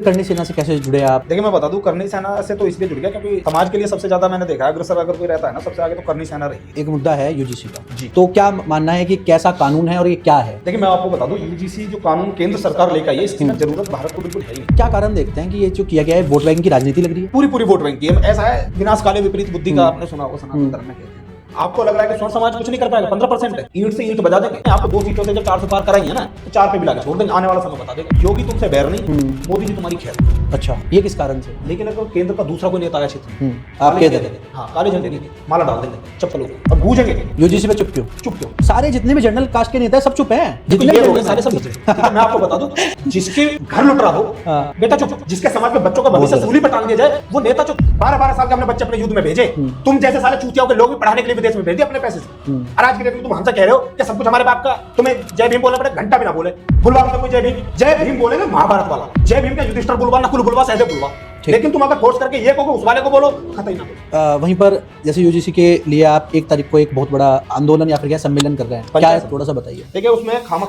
करनी सेना से कैसे जुड़े आप? देखिए मैं बता दूं, करनी सेना से तो इसलिए जुड़ गया क्योंकि समाज के लिए सबसे ज्यादा मैंने देखा है अग्रसर अगर कोई रहता है ना सबसे आगे तो करनी सेना रही है। एक मुद्दा है यूजीसी का जी। तो क्या मानना है कि कैसा कानून है और ये क्या है? देखिए मैं आपको बता दूं, यूजीसी जो कानून केंद्र सरकार लेकर आई है इसकी ना जरूरत भारत को बिल्कुल है ही नहीं। क्या कारण देखते हैं कि ये जो किया गया है वोट बैंक की राजनीति लग रही है? पूरी वोट बैंक की है। ऐसा है विनाश काले विपरीत बुद्धि का आपने सुना होगा सनातन धर्म में कहते हैं। आपको लग रहा है कि स्वर्ण समाज कुछ नहीं कर पाएगा, 15% है, ईंट से ईंट बजा देंगे। आपको 2 सीटों से जब 400 पार कराई है ना तो 4 पे भी लाके छोड़ देंगे। आने वाला समय बता देगा। योगी तुमसे बैर नहीं, मोदी जी तुम्हारी खैर। अच्छा, ये किस कारण से? लेकिन अगर केंद्र का दूसरा कोई नेता आया क्षेत्र आप कह देते हाँ काले झंडे नहीं माला डाल देंगे चप्पलों और गूंजेंगे। यूजीसी पे चुप क्यों? चुप क्यों? सारे जितने भी जनरल कास्ट के नेता है सब चुप हैं, जितने भी लोग हैं सारे सब चुप हैं। मैं आपको बता दूं, जिसके घर लुट रहा हो बेटा चुप, जिसके समाज में बच्चों का भविष्य सूली पर टांग दिया जाए वो नेता चुप। 12-12 साल के अपने बच्चे अपने युद्ध में भेजे, तुम जैसे साले चूतियाओं के लोग भी पढ़ाने के लिए विदेश में भेज दिए अपने पैसे से। और आज की डेट में तुम हमसे कह रहे हो कि सब कुछ हमारे बाप का, तुम्हें जय भीम बोलना पड़े, घंटा भी ना बोले बुलवा में कोई जय भीम बोलेंगे महाभारत वाला जय भीम का युधिष्ठिर बुलवा नकुल बुलवा सहदेव बुलवा। लेकिन तुम अगर फोर्स करके ये कहो उस वाले को बोलो खतई ना बोलो। वहीं पर जैसे यूजीसी के लिए आप 1 तारीख को एक बहुत बड़ा आंदोलन या फिर क्या सम्मेलन कर रहे हैं, क्या है थोड़ा सा बताइए। देखिए उसमें खामा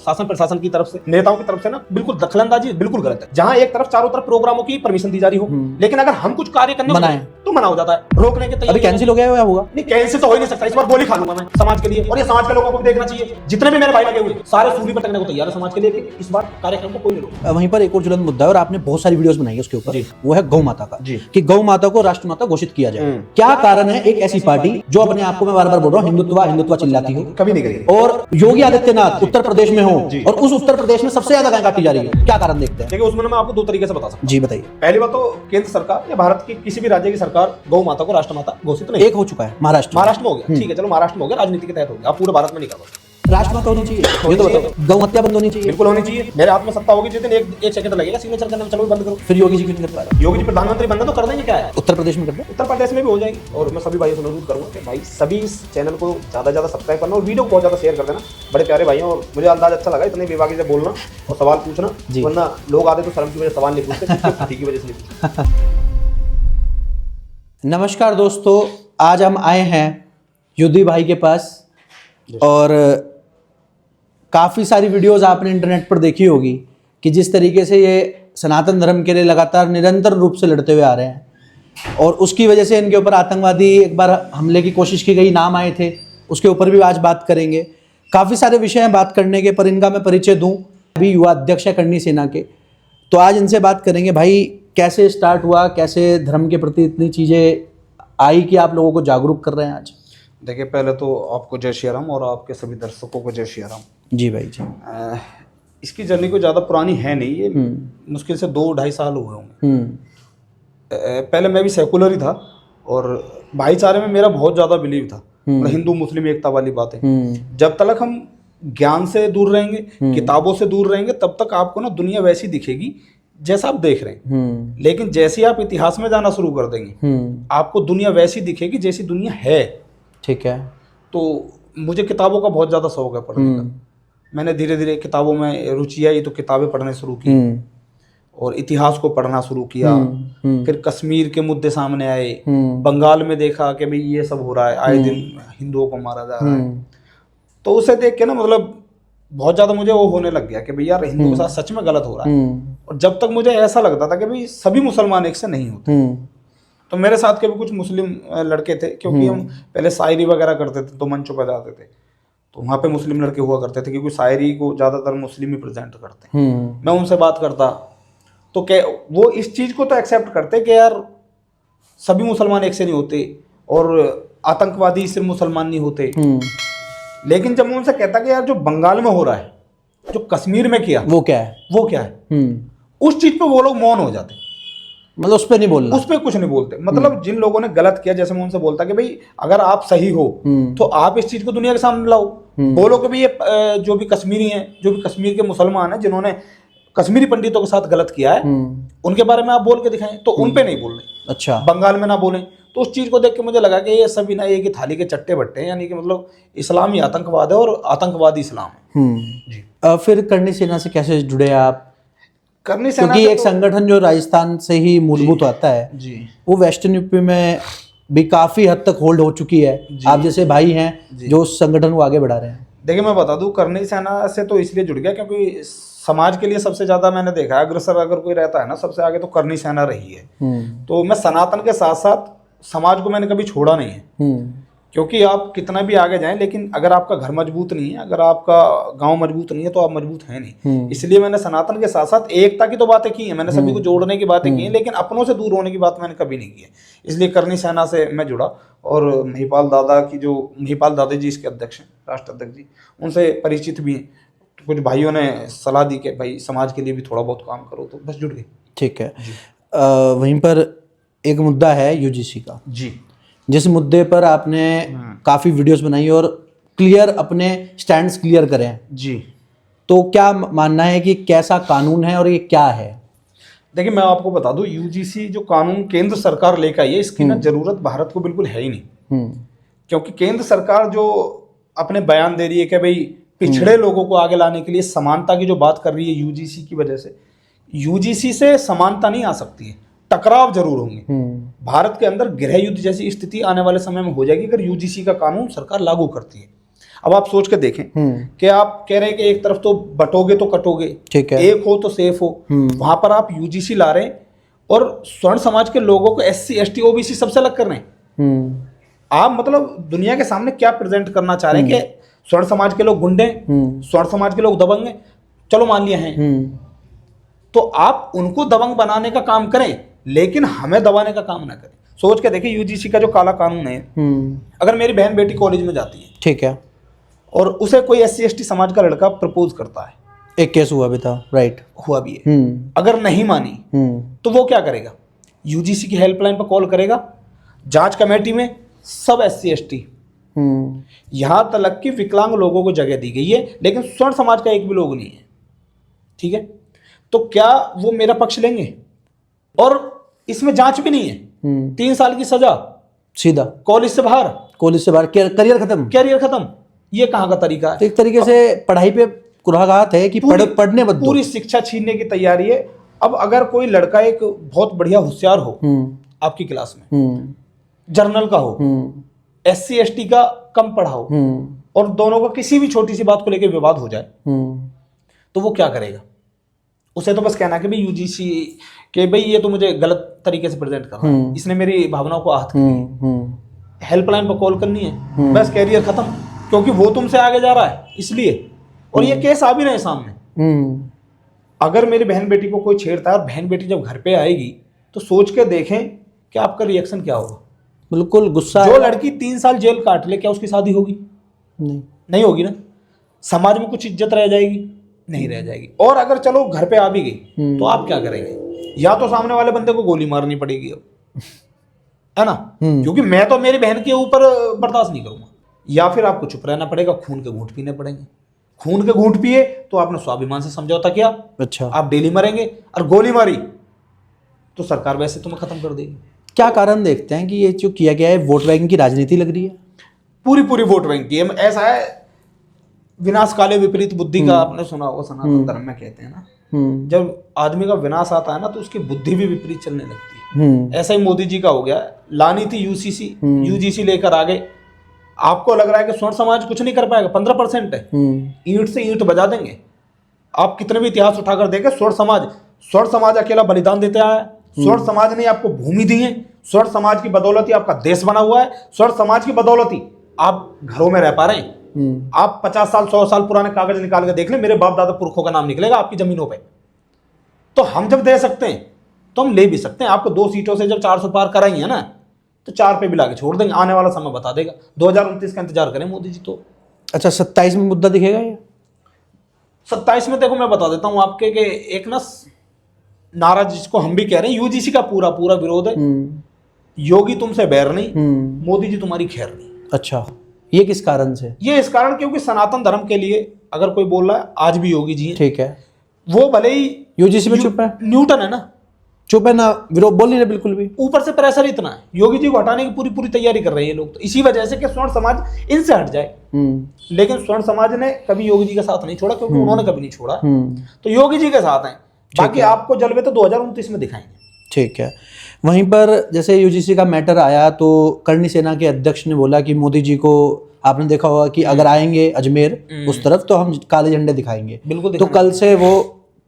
शासन प्रशासन की तरफ से नेताओं की तरफ से ना बिल्कुल दखलंदाजी बिल्कुल गलत है। जहां एक तरफ चारों तरफ प्रोग्रामों की परमिशन दी जा रही हो, लेकिन अगर हम कुछ कार्य करने मना है तो मना हो जाता है। रोकने के अभी कैंसिल हो गया है या होगा? नहीं कैंसिल तो हो ही नहीं सकता। इस बार गोली खा लूंगा मैं समाज के लिए, और ये समाज के लोगों को भी देखना चाहिए। जितने भी मेरे भाई लगे हुए सारे सूली पर टकने को तैयार है समाज के लिए कि इस बार कार्यक्रम को कोई नहीं रोके। वहीं पर एक और ज्वलंत मुद्दा है और आपने बहुत सारी वीडियोस बनाई है उसके ऊपर, वो है गौ माता का जी। कि गौ माता को राष्ट्रमाता घोषित किया जाए। क्या कारण है एक ऐसी पार्टी जो अपने आप को, मैं बार बार बोल रहा हूँ, हिंदुत्व चिल्लाती हो, कभी नहीं करेगी, और योगी आदित्यनाथ उत्तर प्रदेश में हो और उस उत्तर प्रदेश में सबसे ज्यादा गाय काटी जा रही है, क्या कारण देखते हैं? देखिए उसमें मैं आपको 2 तरीके से बता सकता हूं। जी बताइए। पहली बात तो केंद्र सरकार या भारत की किसी भी राज्य की सरकार गौ माता को राष्ट्रमाता घोषित नहीं। एक हो चुका है महाराष्ट्र में हो गया, ठीक है चलो महाराष्ट्र में हो गया, राजनीति के तहत हो गया। आप पूरे भारत में नहीं कर सकते। राष्ट्रमाता होनी चाहिए, ये तो बताओ। गौ हत्या बंद होनी चाहिए, बिल्कुल होनी चाहिए। मेरे हाथ में सत्ता होगी जिस दिन एक सेकंड लगेगा सिग्नेचर करने में, चलो बंद करो। फिर योगी जी क्यों नहीं कर पा रहा? योगी जी प्रधानमंत्री बनना तो कर देंगे, क्या है उत्तर प्रदेश में कर दे, उत्तर प्रदेश में भी हो जाएगी। और मैं सभी भाइयों से अनुरोध करूंगा कि भाई सभी इस चैनल को ज्यादा सब्सक्राइब करना और वीडियो को बहुत ज्यादा शेयर कर देना। बड़े प्यारे भाइयों, और मुझे अंदाज अच्छा लगा इतने बेबाकी से बोलना और सवाल पूछना, वरना लोग आते तो शर्म की वजह से सवाल नहीं पूछते, की वजह से नहीं पूछते। नमस्कार दोस्तों, आज हम आए हैं युद्धि भाई के पास और काफ़ी सारी वीडियोस आपने इंटरनेट पर देखी होगी कि जिस तरीके से ये सनातन धर्म के लिए लगातार निरंतर रूप से लड़ते हुए आ रहे हैं, और उसकी वजह से इनके ऊपर आतंकवादी एक बार हमले की कोशिश की गई, नाम आए थे, उसके ऊपर भी आज बात करेंगे। काफ़ी सारे विषय हैं बात करने के, पर इनका मैं परिचय दूँ। अभी युवा अध्यक्ष है करनी सेना के, तो आज इनसे बात करेंगे। भाई कैसे स्टार्ट हुआ, कैसे धर्म के प्रति इतनी चीज़ें आई कि आप लोगों को जागरूक कर रहे हैं आज? देखिए पहले तो आपको जय श्री राम और आपके सभी दर्शकों को जय श्री राम। जी भाई जी। इसकी जर्नी कोई ज़्यादा पुरानी है नहीं, ये मुश्किल से 2-2.5 साल हुए होंगे। पहले मैं भी सेकुलर ही था और भाईचारे में मेरा बहुत ज़्यादा बिलीव था, हिंदू मुस्लिम एकता वाली बात है। जब तक हम ज्ञान से दूर रहेंगे, किताबों से दूर रहेंगे, तब तक आपको ना दुनिया वैसी दिखेगी जैसा आप देख रहे हैं। लेकिन जैसे ही आप इतिहास में जाना शुरू कर देंगे, आपको दुनिया वैसी दिखेगी जैसी दुनिया है। ठीक है। तो मुझे किताबों का बहुत ज़्यादा शौक है पढ़ने का। मैंने धीरे धीरे किताबों में रुचि आई तो किताबें पढ़ने शुरू की और इतिहास को पढ़ना शुरू किया। फिर कश्मीर के मुद्दे सामने आए, बंगाल में देखा कि भाई ये सब हो रहा है, आए दिन हिंदुओं को मारा जा रहा है। तो उसे देख के ना मतलब बहुत ज़्यादा मुझे वो होने लग गया कि भाई यार हिंदुओं के साथ सच में गलत हो रहा है। और जब तक मुझे ऐसा लगता था कि भाई सभी मुसलमान एक से नहीं होते, तो मेरे साथ के भी कुछ मुस्लिम लड़के थे, क्योंकि हम पहले शायरी वगैरह करते थे तो मंचों पर जाते थे, तो वहाँ पे मुस्लिम लड़के हुआ करते थे क्योंकि शायरी को ज़्यादातर मुस्लिम ही प्रेजेंट करते हैं। मैं उनसे बात करता तो क्या वो इस चीज़ को तो एक्सेप्ट करते कि यार सभी मुसलमान एक से नहीं होते और आतंकवादी सिर्फ मुसलमान नहीं होते। लेकिन जब मैं उनसे कहता कि यार जो बंगाल में हो रहा है, जो कश्मीर में किया, वो क्या है, उस चीज़ पे वो लोग मौन हो जाते, मतलब उस पर नहीं बोलना, उस पर कुछ नहीं बोलते। मतलब जिन लोगों ने गलत किया, जैसे मैं उनसे बोलता कि भाई अगर आप सही हो तो आप इस चीज को दुनिया के सामने लाओ, बोलो कि भाई ये जो भी कश्मीरी हैं, जो भी कश्मीर के मुसलमान हैं जिन्होंने कश्मीरी पंडितों के साथ गलत किया है, उनके बारे में आप बोल के दिखाएं। तो उन पे नहीं बोल रहे, अच्छा बंगाल में ना बोलें। तो उस चीज को देख के मुझे लगा कि ये सभी ना एक ही थाली के चट्टे बट्टे हैं, यानी कि मतलब इस्लामी आतंकवाद है और आतंकवादी इस्लाम है। जी। फिर करनी सेना से कैसे जुड़े आप? करनी सेना क्योंकि एक संगठन जो राजस्थान से ही मूलभूत आता है जी, वो वेस्टर्न यूपी में भी काफी हद तक होल्ड हो चुकी है। आप जैसे भाई हैं जो उस संगठन को आगे बढ़ा रहे हैं। देखिए मैं बता दूं, करनी सेना से तो इसलिए जुड़ गया क्योंकि समाज के लिए सबसे ज्यादा मैंने देखा है अग्रसर अगर कोई रहता है ना, सबसे आगे तो करनी सेना रही है। तो मैं सनातन के साथ साथ समाज को मैंने कभी छोड़ा नहीं है, क्योंकि आप कितना भी आगे जाएं, लेकिन अगर आपका घर मजबूत नहीं है, अगर आपका गांव मजबूत नहीं है, तो आप मजबूत है नहीं। इसलिए मैंने सनातन के साथ साथ एकता की तो बातें की है, मैंने सभी को जोड़ने की बातें की हैं, लेकिन अपनों से दूर होने की बात मैंने कभी नहीं की है। इसलिए करनी सेना से मैं जुड़ा, और महिपाल दादा जी इसके अध्यक्ष हैं, राष्ट्र अध्यक्ष जी, उनसे परिचित भी हैं। तो कुछ भाइयों ने सलाह दी कि भाई समाज के लिए भी थोड़ा बहुत काम करो, तो बस जुड़ गए। ठीक है। वहीं पर एक मुद्दा है यूजीसी का जी, जिस मुद्दे पर आपने काफ़ी वीडियोस बनाई और क्लियर अपने स्टैंड्स क्लियर करे हैं जी। तो क्या मानना है कि कैसा कानून है और ये क्या है? देखिए मैं आपको बता दूं, यूजीसी जो कानून केंद्र सरकार लेकर आई है, इसकी ना जरूरत भारत को बिल्कुल है ही नहीं। क्योंकि केंद्र सरकार जो अपने बयान दे रही है कि भाई पिछड़े लोगों को आगे लाने के लिए समानता की जो बात कर रही है यूजीसी की वजह से, यूजीसी से समानता नहीं आ सकती है, टकराव जरूर होंगे। भारत के अंदर गृह युद्ध जैसी स्थिति आने वाले समय में हो जाएगी अगर यूजीसी का कानून सरकार लागू करती है। अब आप सोच के देखें कि आप कह रहे हैं कि एक तरफ तो बटोगे तो कटोगे, ठीक है, एक हो तो सेफ हो, वहां पर आप यूजीसी ला रहे हैं और स्वर्ण समाज के लोगों को एससी एसटी ओबीसी सबसे अलग कर रहे हैं। आप मतलब दुनिया के सामने क्या प्रेजेंट करना चाह रहे हैं कि स्वर्ण समाज के लोग गुंडे, स्वर्ण समाज के लोग दबंग हैं, चलो मान लिया है, तो आप उनको दबंग बनाने का काम करें लेकिन हमें दबाने का काम ना करें। सोच के देखिए यूजीसी का जो काला कानून है, अगर मेरी बहन बेटी कॉलेज में जाती है, ठीक है, और उसे कोई एससी एसटी समाज का लड़का प्रपोज करता है, एक केस हुआ भी था, राइट, हुआ भी है, अगर नहीं मानी तो वो क्या करेगा? यूजीसी की हेल्पलाइन पर कॉल करेगा, जांच कमेटी में सब एससी एसटी, यहां तक कि विकलांग लोगों को जगह दी गई है, लेकिन स्वर्ण समाज का एक भी लोग नहीं है, ठीक है, तो क्या वो मेरा पक्ष लेंगे? और इसमें जांच भी नहीं है, 3 साल की सजा, सीधा कॉलेज से बाहर, करियर खत्म। ये कहां का तरीका है? एक तरीके से पढ़ाई पे कुराहत है कि पढ़ने मत दो, पूरी शिक्षा छीनने की तैयारी है। अब अगर कोई लड़का एक बहुत बढ़िया होशियार हो आपकी क्लास में, जर्नल का हो, एससी एसटी का कम पढ़ा हो, और दोनों का किसी भी छोटी सी बात को लेकर विवाद हो जाए, तो वो क्या करेगा? उसे तो बस कहना कि भाई यूजीसी के भाई ये तो मुझे गलत तरीके से प्रेजेंट कर रहा है, इसने मेरी भावनाओं को आहत की, हेल्पलाइन पर कॉल करनी है, बस कैरियर खत्म, क्योंकि वो तुमसे आगे जा रहा है इसलिए। और ये केस आ भी रहे सामने। अगर मेरी बहन बेटी को कोई छेड़ता है और बहन बेटी जब घर पे आएगी तो सोच के देखें कि आपका रिएक्शन क्या होगा। बिल्कुल गुस्सा। जो लड़की 3 साल जेल काट ले, क्या उसकी शादी होगी? नहीं होगी ना। समाज में कुछ इज्जत रह जाएगी? नहीं रह जाएगी। और अगर चलो घर पे आ भी गई तो आप क्या करेंगे? या तो सामने वाले बंदे को गोली मारनी पड़ेगी अब, है ना, क्योंकि मैं तो मेरी बहन के ऊपर बर्दाश्त नहीं करूंगा, या फिर आपको चुप रहना पड़ेगा, खून के घूंट पीने पड़ेंगे। खून के घूंट पिए तो आपने स्वाभिमान से समझौता किया, अच्छा, आप डेली मरेंगे, और गोली मारी तो सरकार वैसे तुम्हें खत्म कर देगी। क्या कारण देखते हैं कि ये जो किया गया है वोट बैंक की राजनीति लग रही है? पूरी वोट बैंक की है। ऐसा है, विनाश काले विपरीत बुद्धि का आपने सुना होगा, सनातन धर्म में कहते हैं ना, जब आदमी का विनाश आता है ना तो उसकी बुद्धि भी विपरीत चलने लगती है। ऐसा ही मोदी जी का हो गया, लानी थी यूजीसी लेकर आ गए। आपको लग रहा है कि स्वर्ण समाज कुछ नहीं कर पाएगा, 15% है, ईंट से ईंट बजा देंगे। आप कितने भी इतिहास उठाकर देखें, स्वर्ण समाज अकेला बलिदान देते आया है। स्वर्ण समाज ने आपको भूमि दी है, स्वर्ण समाज की बदौलत ही आपका देश बना हुआ है, स्वर्ण समाज की बदौलत ही आप घरों में रह पा रहे हैं। आप 50 साल 100 साल पुराने कागज निकाल के देख ले, मेरे बाप दादा पुरखों का नाम निकलेगा आपकी जमीनों पे। तो हम जब दे सकते हैं तो हम ले भी सकते हैं। आपको 2 सीटों से जब 400 पार कराई है ना, तो 4 पे भी लाके छोड़ देंगे, आने वाला समय बता देगा। 2029 का इंतजार करें मोदी जी तो। अच्छा, 27 में मुद्दा दिखेगा ये? 27 में देखो मैं बता देता हूं आपके कि एक ना नारा जिसको हम भी कह रहे हैं, यूजीसी का पूरा विरोध है। योगी तुमसे बैर नहीं, मोदी जी तुम्हारी खैर नहीं। अच्छा, ये किस कारण से? ये इस कारण क्योंकि सनातन धर्म के लिए अगर कोई बोल रहा है, आज भी योगी जी हैं, ठीक है, वो भले ही यूजीसी में चुप है, न्यूटन है ना, चुप है ना, विरोध बोल नहीं रहे बिल्कुल भी। ऊपर से प्रेशर इतना है, योगी जी को हटाने की पूरी तैयारी कर रहे हैं ये लोग, तो इसी वजह से कि स्वर्ण समाज इनसे हट जाए। लेकिन स्वर्ण समाज ने कभी योगी जी का साथ नहीं छोड़ा, क्योंकि उन्होंने कभी नहीं छोड़ा, तो योगी जी के साथ हैं। बाकी आपको जलवे तो 2029 में दिखाएंगे। ठीक है। वहीं पर जैसे यूजीसी का मैटर आया तो करनी सेना के अध्यक्ष ने बोला कि मोदी जी को आपने देखा होगा कि अगर आएंगे अजमेर उस तरफ तो हम काले झंडे दिखाएंगे। बिल्कुल। तो कल से वो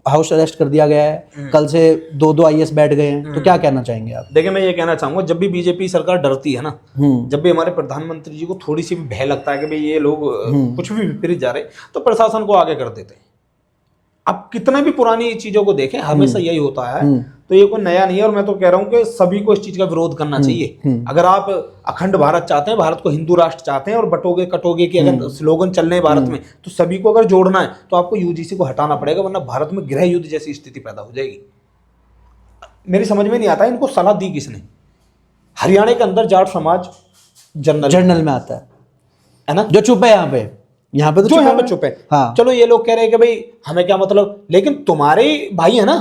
हाउस अरेस्ट कर दिया गया है, कल से 2 IAS बैठ गए हैं, तो क्या कहना चाहेंगे आप? देखिए, मैं ये कहना चाहूंगा, जब भी बीजेपी सरकार डरती है ना, जब भी हमारे प्रधानमंत्री जी को थोड़ी सी भी भय लगता है कि भाई ये लोग कुछ भी विपरीत जा रहे, तो प्रशासन को आगे कर देते हैं। अब कितने भी पुरानी चीजों को देखें, हमेशा यही होता है, तो ये कोई नया नहीं है। और मैं तो कह रहा हूँ कि सभी को इस चीज का विरोध करना चाहिए। अगर आप अखंड भारत चाहते हैं, भारत को हिंदू राष्ट्र चाहते हैं, और बटोगे कटोगे की अगर स्लोगन चल रहे हैं भारत में, तो सभी को अगर जोड़ना है तो आपको यूजीसी को हटाना पड़ेगा, वरना भारत में गृह युद्ध जैसी स्थिति पैदा हो जाएगी। मेरी समझ में नहीं आता इनको सलाह दी किसने। हरियाणा के अंदर जाट समाज जनरल में आता है ना, जो चुप है यहाँ पे तो जो यहाँ पे चुप है। हाँ। चलो ये लोग कह रहे हैं कि भाई हमें क्या मतलब, लेकिन तुम्हारे भाई है ना,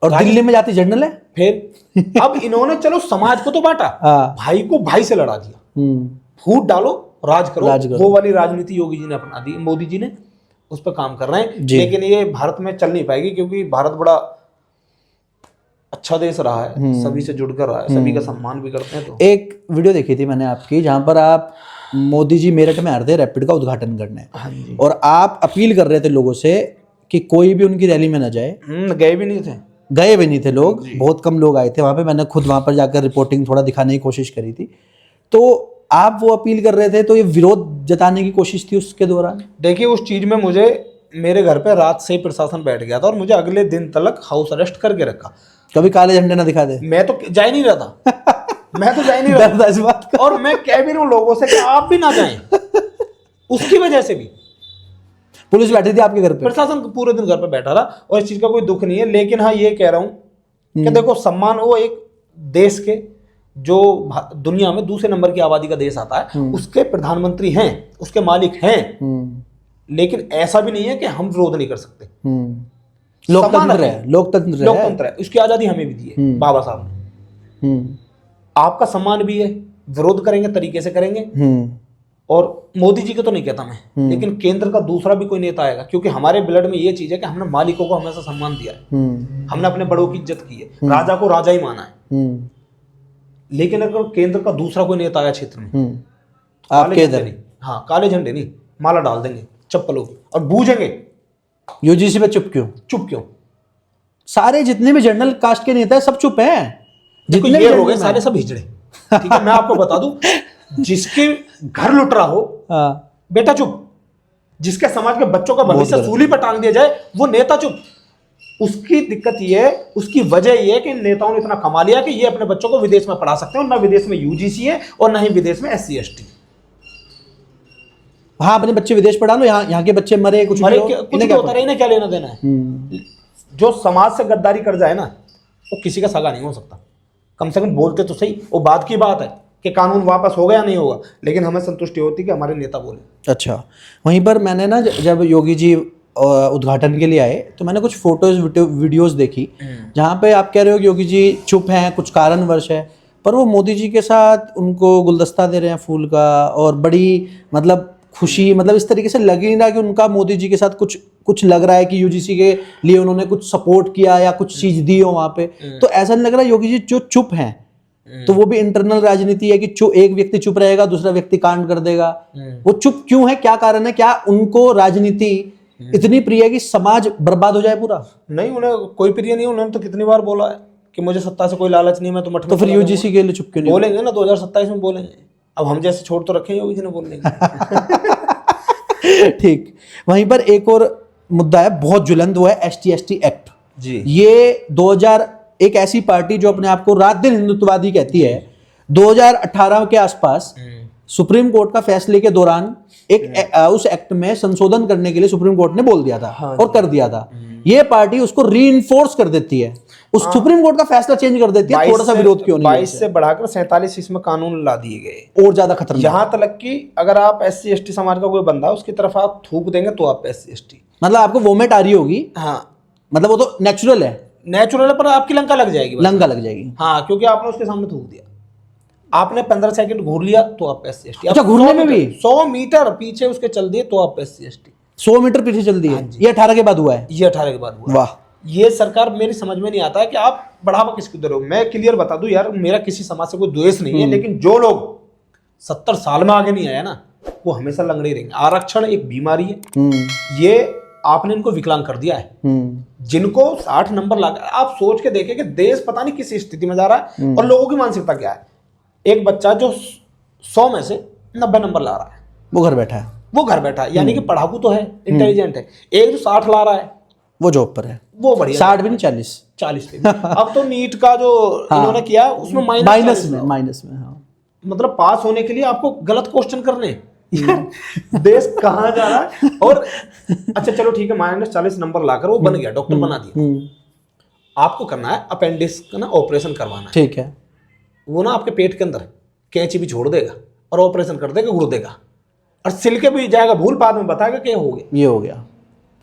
और दिल्ली में जाती जनरल है फिर अब इन्होंने चलो समाज को तो बांटा, भाई को भाई से लड़ा दिया। फूट डालो, राज करो। वो वाली राजनीति योगी जी ने अपना दी, मोदी जी ने उस पर काम कर रहे हैं। लेकिन ये भारत में चल नहीं पाएगी, क्योंकि भारत बड़ा अच्छा देश रहा है, सभी से जुड़कर रहा है, सभी का सम्मान भी करते हैं। तो एक वीडियो देखी थी मैंने आपकी, जहां पर आप मोदी जी मेरठ में आ रहे थे रैपिड का उद्घाटन करने, और आप अपील कर रहे थे लोगों से कि कोई भी उनकी रैली में ना जाए। गए भी नहीं थे लोग, बहुत कम लोग आए थे वहां पे। मैंने खुद वहां पर जाकर रिपोर्टिंग थोड़ा दिखाने की कोशिश करी थी। तो आप वो अपील कर रहे थे, तो ये विरोध जताने की कोशिश थी उसके दौरान? देखिए, उस चीज में मुझे मेरे घर पे रात से ही प्रशासन बैठ गया था और मुझे अगले दिन तक हाउस अरेस्ट करके रखा। कभी काले झंडे ना दिखा दे। मैं तो जा ही नहीं रहा था मैं तो जा ही नहीं रहा था इस बात का। और मैं कह भी रहा हूँ लोगों से कि आप भी ना जाएं। उसकी वजह से भी पुलिस बैठी थी आपके घर पे, प्रशासन पूरे दिन घर पे बैठा रहा, और इस चीज का कोई दुख नहीं है। लेकिन हाँ, ये कह रहा हूं कि देखो, सम्मान वो एक देश के जो दुनिया में दूसरे नंबर की आबादी का देश आता है, उसके प्रधानमंत्री हैं, उसके मालिक हैं। लेकिन ऐसा भी नहीं है कि हम विरोध नहीं कर सकते। लोकतंत्र है, उसकी आजादी हमें भी दी है बाबा साहब ने। आपका सम्मान भी है, विरोध करेंगे तरीके से करेंगे। और मोदी जी को तो नहीं कहता मैं, लेकिन केंद्र का दूसरा भी कोई नेता आएगा, क्योंकि हमारे ब्लड में ये चीज है कि हमने मालिकों को हमेशा सम्मान दिया है, हमने अपने बड़ों की इज्जत की है, राजा को राजा ही माना है। लेकिन अगर केंद्र का दूसरा कोई नेता आया क्षेत्र में, आपके इधर हाँ, काले झंडे नहीं, माला डाल देंगे चप्पलों की और बूझेंगे। यूजीसी पे चुप क्यों? सारे जितने भी जनरल कास्ट के नेता है सब चुप हैं। जितने ये हो गए सारे सब हिजड़े। ठीक है, मैं आपको बता दूं, जिसके घर लुट रहा हो बेटा चुप, जिसके समाज के बच्चों का भविष्य सूली पर टांग दिया जाए वो नेता चुप। उसकी दिक्कत ये है, उसकी वजह ये है कि नेताओं ने इतना कमा लिया कि ये अपने बच्चों को विदेश में पढ़ा सकते हैं, और ना विदेश में यूजीसी है और ना ही विदेश में SC ST। हाँ, अपने बच्चे विदेश पढ़ा लो, यहाँ के बच्चे मरे कुछ भी होता रहे, इन्हें क्या लेना देना है। जो समाज से गद्दारी कर जाए ना, वो किसी का सगा नहीं हो सकता। कम से कम बोलते तो सही। वो बात की बात है कि कानून वापस होगा या नहीं होगा, लेकिन हमें संतुष्टि होती कि हमारे नेता बोले। अच्छा, वहीं पर मैंने ना जब योगी जी उद्घाटन के लिए आए, तो मैंने कुछ फोटोज वीडियोस देखी, जहाँ पे आप कह रहे हो कि योगी जी चुप हैं, कुछ कारणवश है, पर वो मोदी जी के साथ उनको गुलदस्ता दे रहे हैं फूल का, और बड़ी मतलब खुशी, मतलब इस तरीके से लग नहीं रहा कि उनका मोदी जी के साथ कुछ लग रहा है कि यूजीसी के लिए उन्होंने कुछ सपोर्ट किया या कुछ चीज दी हो वहां पे। तो ऐसा नहीं लग रहा योगी जी जो चुप हैं, तो वो भी इंटरनल राजनीति है कि एक व्यक्ति चुप रहेगा, दूसरा व्यक्ति कांड कर देगा। वो चुप क्यों है, क्या कारण है? क्या उनको राजनीति इतनी प्रिय है कि समाज बर्बाद हो जाए पूरा? नहीं, उन्हें कोई प्रिय नहीं। उन्होंने तो कितनी बार बोला है कि मुझे सत्ता से कोई लालच नहीं, मैं तो मठ। तो फिर यूजीसी के लिए चुप क्यों नहीं? बोलेंगे ना 2027 में बोलेंगे। अब हम जैसे छोड़ तो रखे योगी जी ने बोलने। ठीक, वहीं पर एक और मुद्दा है बहुत ज्वलंत, वो है ST ST एक्ट जी। ये 2000 एक ऐसी पार्टी जो अपने आप को रात दिन हिंदुत्ववादी कहती है, 2018 के आसपास सुप्रीम कोर्ट का फैसले के दौरान उस एक्ट में संशोधन करने के लिए सुप्रीम कोर्ट ने बोल दिया था। हाँ, और कर दिया था। ये पार्टी उसको रीइंफोर्स कर देती है, उस सुप्रीम कोर्ट का फैसला चेंज कर देती है। थोड़ा सा विरोध क्यों नहीं? 22 से बढ़ाकर 47 इसमें कानून ला दिए गए, और ज्यादा खतरनाक। यहाँ तक कि अगर आप SC ST समाज का कोई बंदा उसकी तरफ आप थूक देंगे तो आप SC ST, मतलब आपको वोमिट आ रही होगी। हाँ, मतलब वो तो नेचुरल है, पर आपकी लंका लग जाएगी। लंका लग जाएगी। हाँ, क्योंकि आपने उसके सामने थूक दिया, आपने 15 सेकंड घूर लिया तो आप SC ST। अच्छा, घूरने में भी 100 मीटर पीछे उसके चल दिए तो आप SC ST। 100 मीटर पीछे चल दिए। ये 18 के बाद हुआ है। ये 18 के बाद हुआ। वाह, ये सरकार मेरी समझ में नहीं आता है कि आप बढ़ावा किसको दे रहे हो। मैं क्लियर बता दूं यार, मेरा किसी समाज से कोई द्वेष नहीं है, लेकिन जो लोग 70 साल में आगे नहीं आया ना, वो हमेशा लंगड़े रहेंगे। आरक्षण एक बीमारी है, ये आपने इनको विकलांग कर दिया है। जिनको 60 नंबर लगा, आप सोच के देखें कि देश पता नहीं किस स्थिति में जा रहा है और लोगों की मानसिकता क्या है। एक बच्चा जो 100 में से 90 नंबर ला रहा है, वो घर बैठा है, वो घर बैठा है, यानी कि पढ़ाकू तो है, इंटेलिजेंट है। एक जो 60 ला रहा है, वो जॉब पर है, वो बढ़िया, 60 भी नहीं 40 पे भी। अब तो नीट का जो इन्होंने किया उसमें माइनस में हाँ। मतलब पास होने के लिए आपको गलत क्वेश्चन करने। देश कहाँ जा रहा है। और अच्छा चलो ठीक है, -40 नंबर लाकर वो बन गया, डॉक्टर बना दिया। आपको करना है अपेंडिक्स का ना ऑपरेशन करवाना है, ठीक है। वो ना आपके पेट के अंदर कैंची भी छोड़ देगा और ऑपरेशन कर देगा गुर्दे का, और सिल के भी जाएगा, भूल बाद में बताएगा क्या हो गया, ये हो गया,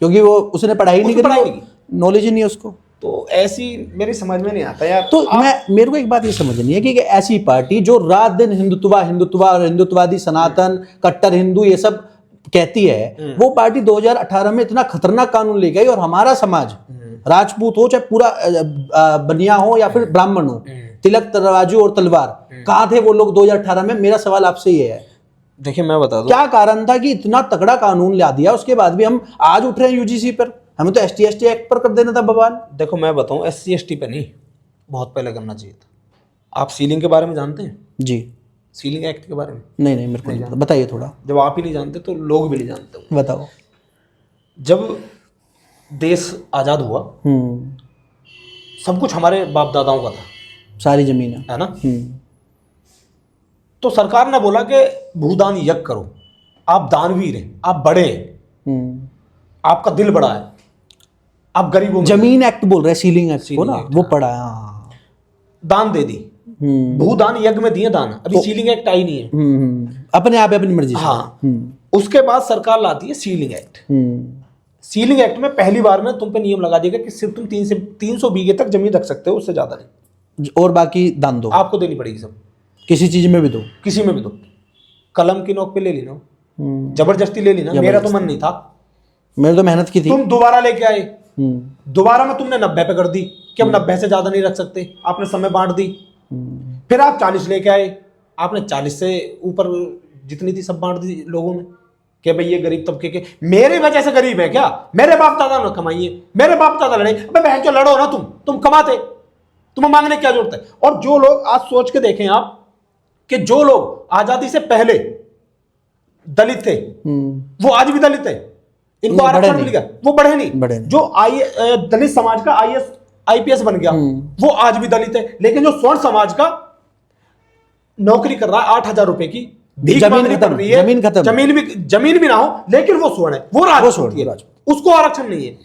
क्योंकि वो उसने पढ़ाई नहीं करी, नॉलेज ही नहीं है उसको। तो ऐसी मेरी समझ में नहीं आता यार। तो मेरे को एक बात ये समझनी है कि ऐसी पार्टी जो रात दिन हिंदुत्व और हिंदुत्ववादी सनातन कट्टर हिंदू ये सब कहती है, वो पार्टी 2018 में इतना खतरनाक कानून ले गई और हमारा समाज, राजपूत हो चाहे पूरा बनिया हो या फिर ब्राह्मण हो, तिलक तराजू और तलवार, कहाँ थे वो लोग 2018 में? मेरा सवाल आपसे ये है। देखिए मैं बता दूं क्या कारण था कि इतना तगड़ा कानून ला दिया, उसके बाद भी हम आज उठ रहे हैं यूजीसी पर? हमें तो ST/ST एक्ट पर कर देना था बवाल। देखो मैं बताऊं, SC/ST पे नहीं, बहुत पहले करना चाहिए था। आप सीलिंग के बारे में जानते हैं? जी। सीलिंग एक्ट के बारे में नहीं मेरे को नहीं पता, बताइए थोड़ा। जब आप ही नहीं जानते तो लोग भी नहीं जानते होंगे। बताओ। जब देश आज़ाद हुआ, सब कुछ हमारे बाप दादाओं का था, सारी जमीन है ना। तो सरकार ने बोला कि भूदान यज्ञ करो, आप दानवीर हैं, आप बड़े हैं, आपका दिल बड़ा है, आप गरीबों में, जमीन एक्ट बोल रहे, सीलिंग एक्ट को ना, वो पढ़ा है। दान दे दी, भूदान यज्ञ में दिए दान। अभी सीलिंग एक्ट आई नहीं है, अपने आप अपनी मर्जी से। हाँ। उसके बाद सरकार लाती है सीलिंग एक्ट। सीलिंग एक्ट में पहली बार में तुम पे नियम लगा देगा कि सिर्फ तुम 300 बीघे तक जमीन रख सकते हो, उससे ज्यादा नहीं, और बाकी दान दो, आपको देनी पड़ेगी सब, किसी चीज में भी दो, किसी में भी दो। कलम की नोक पे ले ली ना, जबरदस्ती ले ली ना, मेरा तो मन नहीं था, मैंने तो मेहनत की थी। तुम दोबारा लेके आए, दोबारा में तुमने 90 पे कर दी कि अब 90 से ज्यादा नहीं रख सकते, आपने समय बांट दी। फिर आप 40 लेके आए, आपने 40 से ऊपर जितनी थी सब बांट दी लोगों में कि भाई ये गरीब तबके के, मेरे वजह से गरीब है क्या? मेरे बाप दादा ने कमाई है, मेरे बाप दादा लड़े, अबे बहन जो लड़ो ना, तुम कमाते, तुम्हें मांगने क्या जरूरत है? और जो लोग आज सोच के देखें आप कि जो लोग आजादी से पहले दलित थे वो आज भी दलित है, इनको आरक्षण मिल गया, वो बढ़े नहीं। जो दलित समाज का IAS IPS बन गया वो आज भी दलित है, लेकिन जो स्वर्ण समाज का नौकरी कर रहा है 8,000 रुपए की, जमीन खत्म, जमीन भी ना हो लेकिन वो स्वर्ण है, वो राजपूत है, उसको आरक्षण नहीं है।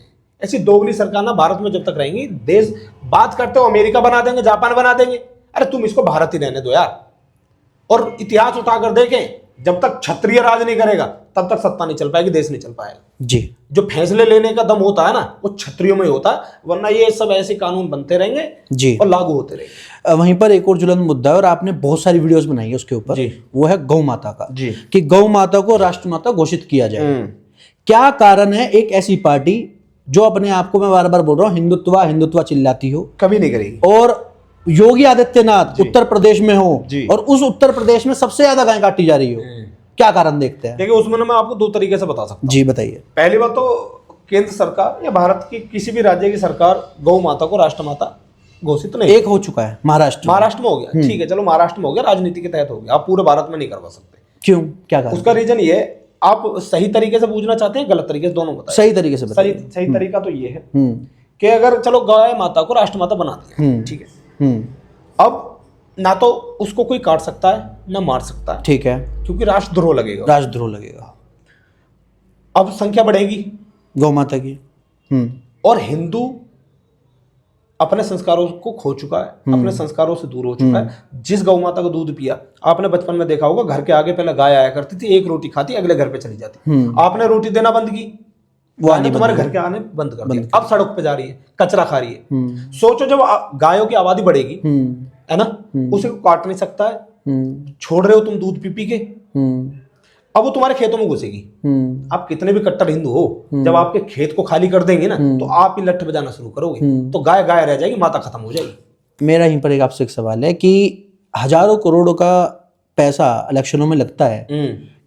ऐसी दोगली सरकार ना भारत में जब तक रहेंगी, देश बात करते हो अमेरिका बना देंगे, जापान बना देंगे, अरे तुम इसको भारत ही रहने दो यार। और इतिहास उठाकर देखें, जब तक क्षत्रिय राज नहीं करेगा तब तक सत्ता नहीं चल पाएगी, देश नहीं चल पाएगा जी। जो फैसले लेने का दम होता है ना, वो क्षत्रियों में ही होता है, वरना ये सब ऐसे कानून बनते रहेंगे जी और लागू होते रहेंगे। वहीं पर एक और ज्वलंत मुद्दा है और आपने बहुत सारी वीडियोस बनाई है उसके ऊपर, वो है गौ माता का जी, कि गौ माता को राष्ट्रमाता घोषित किया जाए। क्या कारण है एक ऐसी पार्टी जो अपने आप को, मैं बार बार बोल रहा हूँ, हिंदुत्व चिल्लाती हो, कभी नहीं करेगी, और योगी आदित्यनाथ उत्तर प्रदेश में हो और उस उत्तर प्रदेश में सबसे ज्यादा गाय काटी जा रही हो, क्या कारण देखते हैं? देखिए उसमें ना मैं आपको 2 तरीके से बता सकता हूं। जी बताइए। पहली बात तो केंद्र सरकार या भारत की किसी भी राज्य की सरकार गौ माता को राष्ट्रमाता घोषित नहीं, एक हो चुका है महाराष्ट्र में हो गया, ठीक है चलो महाराष्ट्र में हो गया, राजनीति के तहत हो गया, आप पूरे भारत में नहीं करवा सकते। क्यों, क्या कारण? उसका रीजन ये है, आप सही तरीके से पूछना चाहते हैं, गलत तरीके से, दोनों बताइए। सही तरीके से बताइए। सही तरीका तो ये है कि अगर चलो गाय माता को राष्ट्रमाता बना दिया, ठीक है, अब ना तो उसको कोई काट सकता है ना मार सकता है, ठीक है, क्योंकि राष्ट्रद्रोह लगेगा। अब संख्या बढ़ेगी गौ माता की, और हिंदू अपने संस्कारों को खो चुका है, अपने संस्कारों से दूर हो चुका है। जिस गौ माता का दूध पिया, आपने बचपन में देखा होगा, घर के आगे पहले गाय आया करती थी, एक रोटी खाती, अगले घर पे चली जाती, आपने रोटी देना बंद की, वो आने तुम्हारे घर के आने बंद कर दिया, अब सड़क पे जा रही है, कचरा खा रही है। सोचो जब गायों की आबादी बढ़ेगी, है ना, उसे काट नहीं सकता है, छोड़ रहे हो तुम दूध पी के, अब वो तुम्हारे खेतों में घुसेगी। आप कितने भी कट्टर हिंदू हो, जब आपके खेत को खाली कर देंगे ना, तो आप ही लठ बजाना शुरू करोगे, तो गाय गाय रह जाएगी, माता खत्म हो जाएगी। मेरा यहीं पर एक आपसे एक सवाल है कि हजारों करोड़ों का पैसा इलेक्शनों में लगता है,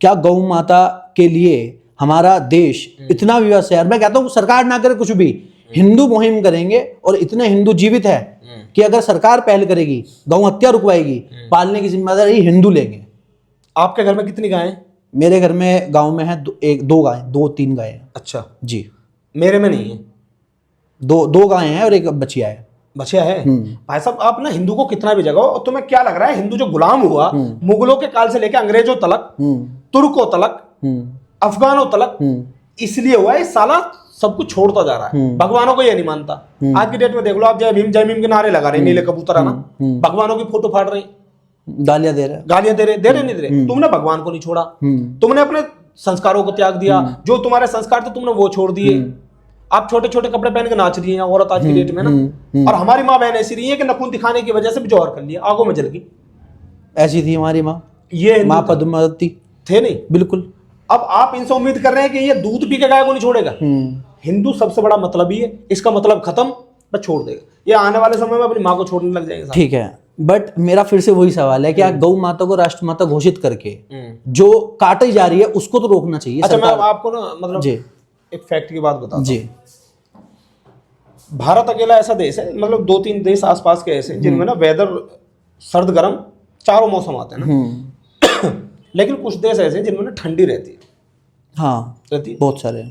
क्या गौ माता के लिए हमारा देश इतना विवश है, और मैं कहता हूँ सरकार ना करे कुछ भी, हिंदू मुहिम करेंगे और इतने हिंदू जीवित है कि अगर सरकार पहल करेगी, गौ हत्या रुकवाएगी, पालने की जिम्मेदारी हिंदू लेंगे। आपके घर में कितनी गायें हैं? मेरे घर में गांव में है दो गायें, 2-3 गायें हैं। अच्छा जी, मेरे में नहीं है, दो गायें हैं और एक बछिया है। बचिया है। भाई साहब आप ना हिंदू को कितना भी जगाओ, तुम्हें क्या लग रहा है हिंदू जो गुलाम हुआ मुगलों के काल से लेकर अंग्रेजों तलक, तुर्कों तलक, अफगानों तलक, इसलिए हुआ है साला सब कुछ छोड़ता जा रहा है, भगवानों को ये नहीं मानता। आज की डेट में देख लो आप, जय भीम के नारे लगा रहे, नीले कबूतर है ना, भगवानों की फोटो फाड़ रहे, गालियां दे रहे, नहीं दे रहे। तुमने भगवान को नहीं छोड़ा, तुमने अपने संस्कारों को त्याग दिया, जो तुम्हारे संस्कार थे तुमने वो छोड़ दिए। आप छोटे छोटे कपड़े पहन के नाच रही हैं औरत आज की डेट में ना, और हमारी माँ बहन ऐसी रही है कि नखून दिखाने की वजह से भी जौहर कर लिया, आगों में जल गई। ऐसी थी हमारी माँ, ये माँ पद्मावती थे नहीं, बिल्कुल। अब आप इनसे उम्मीद कर रहे हैं कि ये दूध पी के गाय को नहीं छोड़ेगा। हिंदू सबसे बड़ा मतलब ही है, इसका मतलब खत्म, बस छोड़ देगा। ये आने वाले समय में अपनी माँ को छोड़ने लग जाएंगे। ठीक है, बट मेरा फिर से वही सवाल है कि गौ माता को राष्ट्रमाता घोषित करके जो काटी जा रही है उसको तो रोकना चाहिए। अच्छा मैं आपको ना मतलब जी एक फैक्ट की बात बताता हूं। जी, भारत अकेला ऐसा देश है, मतलब 2-3 देश आसपास के ऐसे जिनमें ना वेदर सर्द गर्म चारों मौसम आते हैं ना लेकिन कुछ देश ऐसे हैं जिनमें ना ठंडी रहती है। हाँ रहती है, बहुत सारे।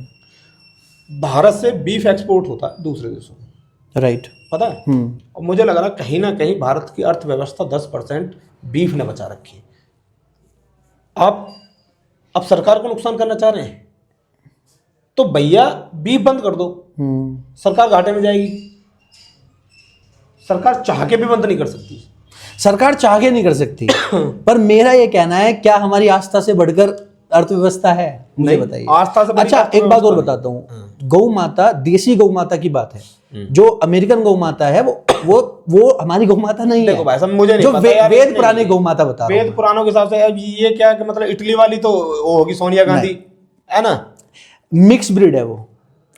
भारत से बीफ एक्सपोर्ट होता है दूसरे देशों में, राइट, पता है। और मुझे लग रहा है कहीं ना कहीं भारत की अर्थव्यवस्था 10% बीफ ने बचा रखी है। आप अब सरकार को नुकसान करना चाह रहे हैं तो भैया बीफ बंद कर दो, सरकार घाटे में जाएगी। सरकार चाह के भी बंद नहीं कर सकती, सरकार चाह के नहीं कर सकती पर मेरा ये कहना है, क्या हमारी आस्था से बढ़कर अर्थव्यवस्था है? मुझे बताइए। आस्था से अच्छा एक बात और बताता हूँ, गौ माता, देसी गौ माता की बात है, जो अमेरिकन गौ माता है वो हमारी गौ माता नहीं है। देखो भाई साहब मुझे नहीं जो पता यार, वेद पुराने गौ माता बता रहा हूं। वेद पुराणों के हिसाब से अब ये क्या कि मतलब इटली वाली तो वो होगी सोनिया गांधी, है ना, मिक्स ब्रीड है वो,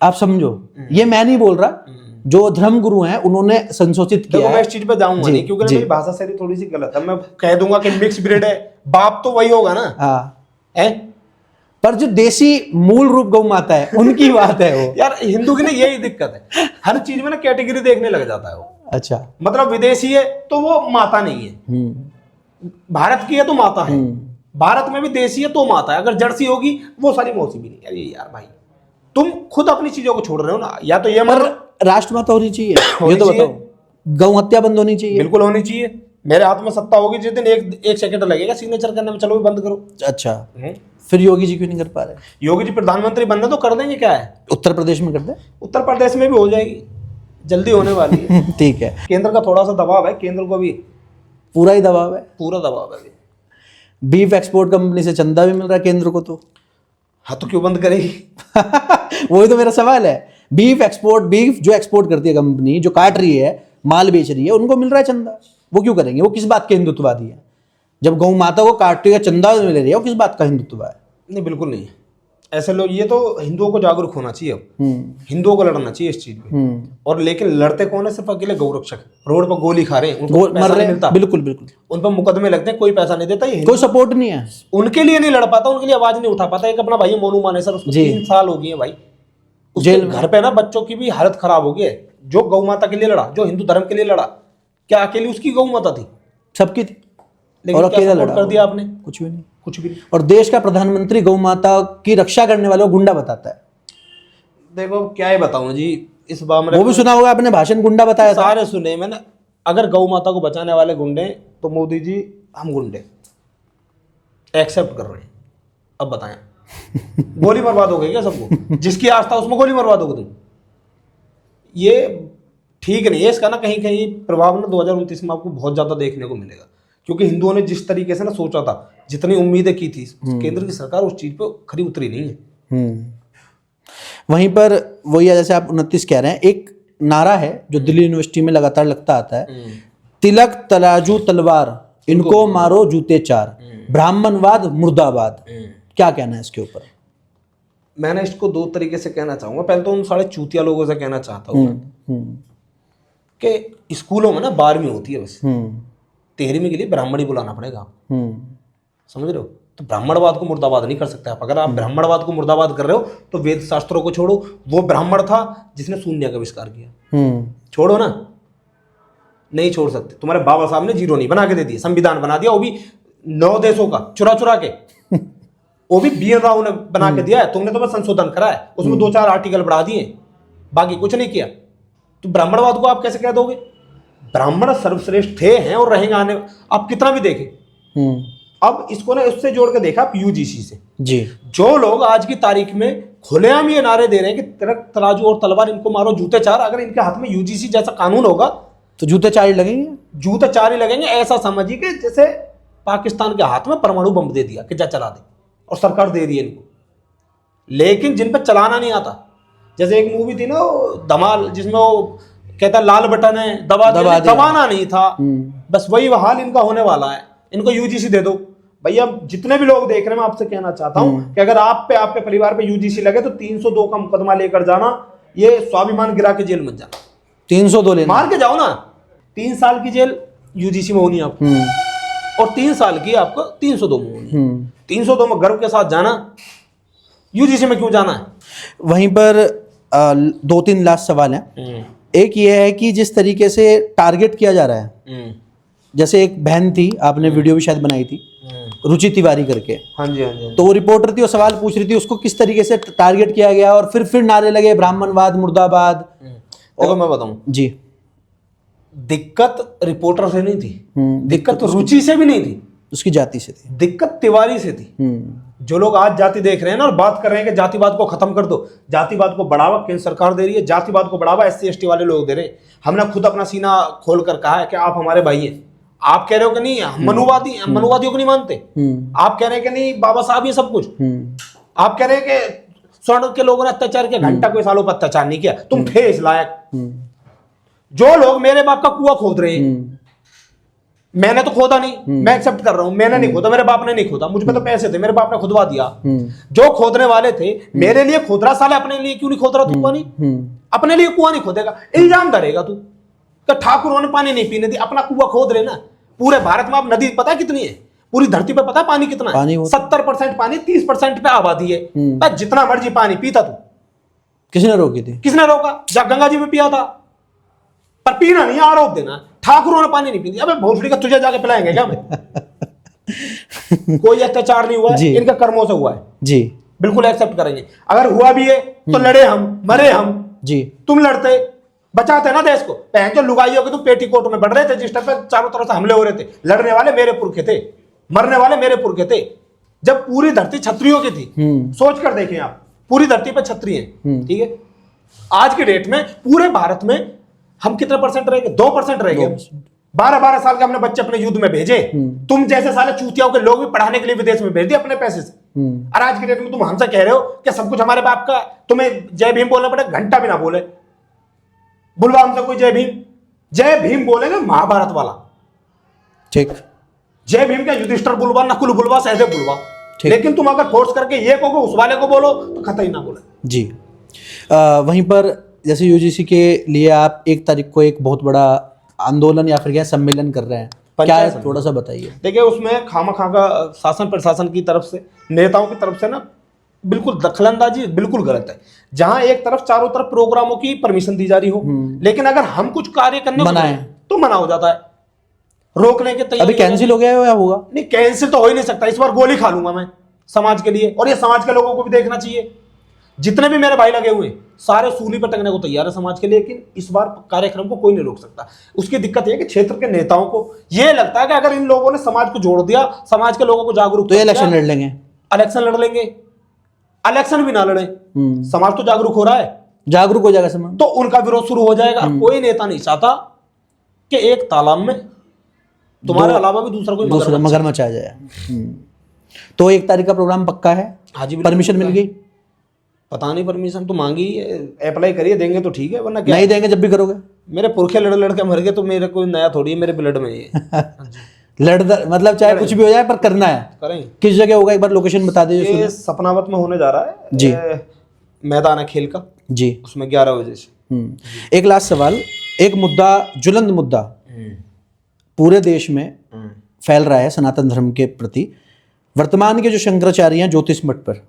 आप समझो। ये मैं नहीं बोल रहा, जो धर्म गुरु हैं उन्होंने संशोधित किया है। मैं इस चीज पे जाऊंगा नहीं क्योंकि मेरी भाषा शैली थोड़ी सी गलत है। मैं कह दूंगा कि मिक्स ब्रीड है, बाप तो वही होगा ना। हाँ, है पर जो देसी मूल रूप गौ माता है उनकी बात है वो। यार हिंदू की ना यही दिक्कत है, हर चीज में ना कैटेगरी देखने लग जाता है वो। अच्छा, मतलब विदेशी है तो वो माता नहीं है, भारत की है तो माता है, भारत में भी देशी है तो माता है, अगर जर्सी होगी वो सारी मौसी भी नहीं। अरे यार भाई तुम खुद अपनी चीजों को छोड़ रहे हो ना, या तो ये पर राष्ट्रमाता होनी चाहिए, ये तो बताओ। गौ हत्या बंद होनी चाहिए, बिल्कुल होनी चाहिए। मेरे हाथ में सत्ता होगी जिस दिन एक सेकंड लगेगा सिग्नेचर करने में, चलो भी बंद करो। अच्छा, फिर योगी जी क्यों नहीं कर पा रहे? योगी जी प्रधानमंत्री बनना तो कर देंगे, क्या है, उत्तर प्रदेश में कर दे। उत्तर प्रदेश में भी हो जाएगी, जल्दी होने वाली है। ठीक है, केंद्र का थोड़ा सा दबाव है, केंद्र को भी पूरा ही दबाव है, पूरा दबाव है। बीफ एक्सपोर्ट कंपनी से चंदा भी मिल रहा है केंद्र को, तो हाँ तो क्यों बंद करेगी? वही तो मेरा सवाल है। बीफ जो एक्सपोर्ट करती है कंपनी, जो काट रही है, माल बेच रही है, उनको मिल रहा है चंदा, वो क्यों करेंगे? वो किस बात के हिंदुत्ववादी है? जब गौ माता को काटते हुए चंदा मिल रही है, वो किस बात का हिंदुत्व है? नहीं बिल्कुल नहीं, ऐसे लोग, ये तो हिंदुओं को जागरूक होना चाहिए। अब हिंदुओं को लड़ना चाहिए इस चीज में। और लेकिन लड़ते कौन है? सिर्फ अकेले गौरक्षक, रोड पर गोली खा रहे हैं, उनको पैसा नहीं मिलता, बिल्कुल बिल्कुल, उन पर मुकदमे लगते हैं, कोई पैसा नहीं देता, ये कोई सपोर्ट नहीं है, उनके लिए नहीं लड़ पाता, उनके लिए आवाज नहीं उठा पाता। एक अपना भाई मोनू मानेसर, उसको 3 साल हो गए हैं भाई, जेल, घर पे ना बच्चों की भी हालत खराब हो गई है। जो गौ माता के लिए लड़ा, जो हिंदू धर्म के लिए लड़ा, क्या अकेली उसकी गौ माता थी? सबकी थी, लेकिन क्या सपोर्ट कर दिया आपने? कुछ भी नहीं, कुछ भी नहीं। और देश का प्रधानमंत्री गौ माता की रक्षा करने वाले को गुंडा बताता है। देखो क्या ही बताऊं जी इस मामले, वो भी सुना होगा आपने, भाषण गुंडा बताया था। सारे सुने मैंने। अगर गौ माता को बचाने वाले गुंडे तो मोदी जी हम गुंडे एक्सेप्ट कर रहे हैं। अब बताएं गोली मरवा दोगे क्या सबको? जिसकी आस्था उसमें गोली मरवा दोगे तुम? ये ठीक नहीं है। इसका ना कहीं कहीं प्रभाव ना 2029 में आपको बहुत ज्यादा देखने को मिलेगा, क्योंकि हिंदुओं ने जिस तरीके से ना सोचा था, जितनी उम्मीदें की थी, केंद्र की सरकार उस चीज पे खरी उतरी नहीं है। वहीं पर वही है, जैसे आप 29 कह रहे हैं, एक नारा है जो दिल्ली यूनिवर्सिटी में लगातार लगता आता है, तिलक तराजू तलवार इनको मारो जूते चार, ब्राह्मणवाद मुर्दाबाद। क्या कहना है इसके ऊपर? मैंने इसको 2 तरीके से कहना चाहूंगा। पहले तो उन सारे चूतिया लोगों से कहना चाहता हूँ कि स्कूलों में ना 12वीं होती है बस, 13वीं के लिए ब्राह्मणी बुलाना पड़ेगा, समझ रहे हो? तो ब्राह्मणवाद को मुर्दाबाद नहीं कर सकते आप। अगर आप ब्राह्मणवाद को मुर्दाबाद कर रहे हो तो वेद शास्त्रों को छोड़ो। वो ब्राह्मण था जिसने शून्य का आविष्कार किया, छोड़ो ना, नहीं छोड़ सकते। तुम्हारे बाबा साहब ने जीरो नहीं बना के दे दिया, संविधान बना दिया, वो भी 9 देशों का चुरा चुरा के, वो भी बी एन राव ने बना के दिया है। तुमने तो बस संशोधन करा है, उसमें 2-4 आर्टिकल बढ़ा दिए, बाकी कुछ नहीं किया। तो ब्राह्मणवाद को आप कैसे कह दोगे? ब्राह्मण सर्वश्रेष्ठ थे, हैं और रहेंगे आने, आप कितना भी देखें। अब इसको ना उससे जोड़ के देखा आप यूजीसी से जी। जो लोग आज की तारीख में खुलेआम ये नारे दे रहे हैं कि तराजू और तलवार इनको मारो जूते चार, अगर इनके हाथ में यूजीसी जैसा कानून होगा तो जूते चार ही लगेंगे, जूते चार ही लगेंगे। ऐसा समझिए कि जैसे पाकिस्तान के हाथ में परमाणु बम दे दिया कि जा चला दे, और सरकार दे रही है इनको, लेकिन जिन पर चलाना नहीं आता। जैसे एक मूवी थी ना धमाल, जिसमें वो कहता लाल बटन है दबाना नहीं था, बस वही हाल इनका होने वाला है। इनको यूजीसी दे दो भैया। जितने भी लोग देख रहे हैं, मैं आपसे कहना चाहता हूं कि अगर आपके परिवार पे यूजीसी लगे तो 302 का मुकदमा लेकर जाना, ये स्वाभिमान गिरा के जेल मत जाना। 302 लेना, मार के जाओ ना। 3 साल की जेल यूजीसी में होनी आपको, और 3 साल की आपको 302 में होनी। 302 में गर्व के साथ जाना, यूजीसी में क्यों जाना है? वहीं पर 2-3 लास्ट सवाल हैं। एक ये है कि जिस तरीके से टारगेट किया जा रहा है, जैसे एक बहन थी, आपने वीडियो भी शायद बनाई थी, रुचि तिवारी करके, हाँ जी हाँ जी, तो वो रिपोर्टर थी, वो सवाल पूछ रही थी, उसको किस तरीके से टारगेट किया गया, और फिर नारे लगे ब्राह्मणवाद मुर्दाबाद। देखो मैं बताऊं जी, दिक्कत रिपोर्टर से नहीं थी, दिक्कत तो रुचि से भी नहीं थी, उसकी जाति से थी, दिक्कत तिवारी से थी। जो लोग आज जाति देख रहे हैं ना और बात कर रहे हैं कि जातिवाद को खत्म कर दो, जातिवाद को बढ़ावा केंद्र सरकार दे रही है, जातिवाद को बढ़ावा SC ST वाले लोग दे रहे हैं। हमने खुद अपना सीना खोल कर कहा है कि आप हमारे भाई हैं। आप कह रहे हो कि नहीं हम मनुवादियों को नहीं मानते, आप कह रहे हैं कि नहीं बाबा साहब ये सब कुछ, आप कह रहे हैं कि स्वर्ण के लोगों ने अत्याचार किया, घंटा कोई सालों पर अत्याचार नहीं किया, तुम थे इस लायक। जो लोग मेरे बाप का कुआं खोद रहे हैं, मैंने तो खोदा नहीं, मैं एक्सेप्ट कर रहा हूं, मैंने नहीं खोदा, मेरे बाप ने नहीं खोदा, मुझ पे तो पैसे थे, मेरे बाप ने खुदवा दिया। जो खोदने वाले थे मेरे लिए खोद रहा, साले अपने लिए क्यों नहीं खोद रहा तू? कुआं नहीं, अपने लिए कुआं नहीं खोदेगा, इल्जाम धरेगा तू कि ठाकुरों ने पानी नहीं पीने दी, अपना कुआं खोद लेना। पूरे भारत में आप नदी पता है कितनी है? पूरी धरती पे पता है पानी कितना है? 70% पानी, 30% पे आबादी है, बस जितना मर्जी पानी पीता तू। किसने रोकी थी? किसने रोका? जब गंगा जी में पिया था, पर पीना नहीं, आरोप देना ठाकुरों ने पानी नहीं पी दिया। अबे भोसड़ी का तुझे जाके पिलाएंगे क्या? कोई अत्याचार नहीं हुआ है, इनका कर्मों से हुआ है जी, बिल्कुल एक्सेप्ट करेंगे। अगर हुआ भी है तो लड़े हम, मरे हम जी, तुम लड़ते बचाते ना देश को। पहन जो लुगाइयों के तुम पेटीकोट में बढ़ रहे थे, जिस टाइम पे चारों तरफ से हमले हो रहे थे, लड़ने वाले मेरे पुरखे थे, मरने वाले मेरे पुरखे थे। जब पूरी धरती छत्रियों की थी, सोच कर देखें आप, पूरी धरती पर छत्री है, ठीक है। आज की डेट में पूरे भारत में हम कितने परसेंट रहेंगे? 2% रहेंगे। 12-12 साल के हमने बच्चे अपने युद्ध में भेजे। तुम जैसे साले चूतियाओं के लोग भी पढ़ाने के लिए विदेश में भेज दिए अपने पैसे से। और आज की डेट में तुम हमसे कह रहे हो कि सब कुछ हमारे बाप का, तुम्हें जय भीम बोलना पड़े, घंटा भी ना बोले बुलवा हमसे कोई जय भीम बोलेगा महाभारत वाला, ठीक। जय भीम का युधिष्ठिर बुलवा, नकुल बुलवा, सहदेव बुलवा, लेकिन तुम अगर फोर्स करके ये कहोगे उस वाले को बोलो तो कतई ना बोले जी। वहीं पर जैसे यूजीसी के लिए आप 1 तारीख को एक बहुत बड़ा आंदोलन या फिर क्या सम्मेलन कर रहे हैं, क्या है थोड़ा सा बताइए। देखिए उसमें खामखा का शासन प्रशासन की तरफ से, नेताओं की तरफ से ना बिल्कुल दखलंदाजी बिल्कुल गलत है। जहां एक तरफ चारों तरफ प्रोग्रामों की परमिशन दी जा रही हो, लेकिन अगर हम कुछ कार्य करने मनाए तो मना हो जाता है, रोकने के तैयारी। अभी कैंसिल हो गया या होगा? नहीं कैंसिल तो हो ही नहीं सकता। इस बार गोली खा लूंगा मैं समाज के लिए, और ये समाज के लोगों को भी देखना चाहिए। जितने भी मेरे भाई लगे हुए सारे सूली पर टंगने को तैयार है समाज के लिए, लेकिन इस बार कार्यक्रम को कोई नहीं रोक सकता। उसकी दिक्कत यह है कि क्षेत्र के नेताओं को यह लगता है कि अगर इन लोगों ने समाज को जोड़ दिया, समाज के लोगों को जागरूक तो इलेक्शन लड़ लेंगे, इलेक्शन लड़ लेंगे। इलेक्शन भी ना लड़े, समाज तो जागरूक हो रहा है, जागरूक हो जाएगा समाज, तो उनका विरोध शुरू हो जाएगा। कोई नेता नहीं चाहता कि एक तालाब में तुम्हारे अलावा भी दूसरा कोई मगरमच्छ आ जाए। तो 1 तारीख का प्रोग्राम पक्का है? हाँ जी, परमिशन मिल गई? पता नहीं, परमिशन तो मांगी, अप्लाई करिए, देंगे तो ठीक है, वरना क्या नहीं देंगे जब भी करोगे। मेरे पुरखे लड़ के मर गए, तो मेरे कोई नया थोड़ी है, मेरे ब्लड में ये मतलब चाहे कुछ भी हो जाए पर करना है। करेंगे। किस जगह होगा एक बार लोकेशन बता दीजिए। ये सपनावत में होने जा रहा है जी, मैदान है खेल का जी, उसमें 11 बजे से। एक लास्ट सवाल, एक मुद्दा, ज्वलंत मुद्दा पूरे देश में फैल रहा है सनातन धर्म के प्रति, वर्तमान के जो शंकराचार्य हैं ज्योतिष मठ पर,